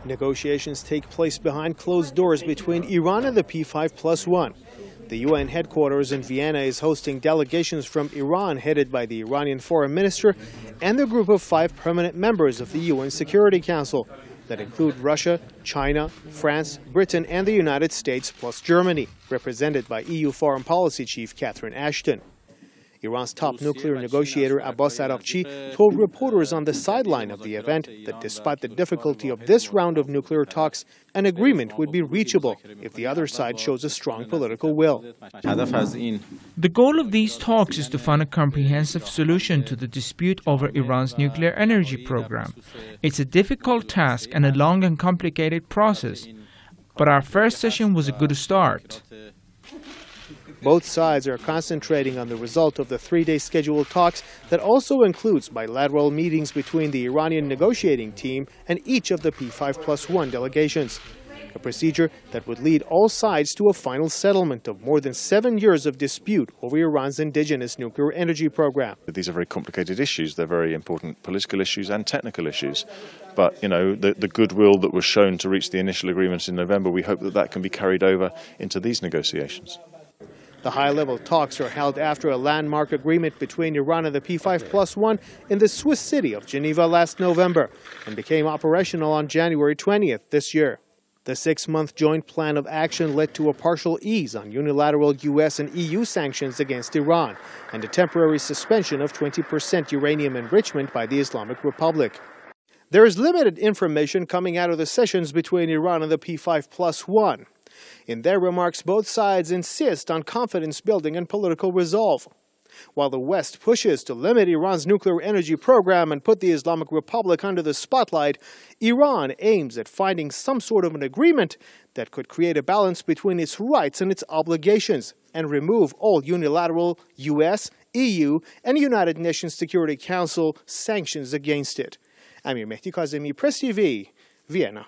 Negotiations take place behind closed doors between Iran and the P5+1. The UN headquarters in Vienna is hosting delegations from Iran headed by the Iranian foreign minister and the group of 5 permanent members of the UN Security Council that include Russia, China, France, Britain and the United States plus Germany, represented by EU Foreign Policy Chief Catherine Ashton. Iran's top nuclear negotiator Abbas Araghchi told reporters on the sideline of the event that despite the difficulty of this round of nuclear talks, an agreement would be reachable if the other side shows a strong political will. The goal of these talks is to find a comprehensive solution to the dispute over Iran's nuclear energy program. It's a difficult task and a long and complicated process, but our first session was a good start. Both sides are concentrating on the result of the 3-day scheduled talks that also includes bilateral meetings between the Iranian negotiating team and each of the P5+1 delegations, a procedure that would lead all sides to a final settlement of more than 7 years of dispute over Iran's indigenous nuclear energy program. These are very complicated issues. They're very important political issues and technical issues. But, the goodwill that was shown to reach the initial agreements in November, we hope that that can be carried over into these negotiations. The high-level talks are held after a landmark agreement between Iran and the P5+1 in the Swiss city of Geneva last November and became operational on January 20th this year. The 6-month joint plan of action led to a partial ease on unilateral US and EU sanctions against Iran and a temporary suspension of 20% uranium enrichment by the Islamic Republic. There is limited information coming out of the sessions between Iran and the P5+1. In their remarks, both sides insist on confidence building and political resolve. While the West pushes to limit Iran's nuclear energy program and put the Islamic Republic under the spotlight, Iran aims at finding some sort of an agreement that could create a balance between its rights and its obligations and remove all unilateral US, EU, and United Nations Security Council sanctions against it. Amir Mehdi Kazemi, Press TV, Vienna.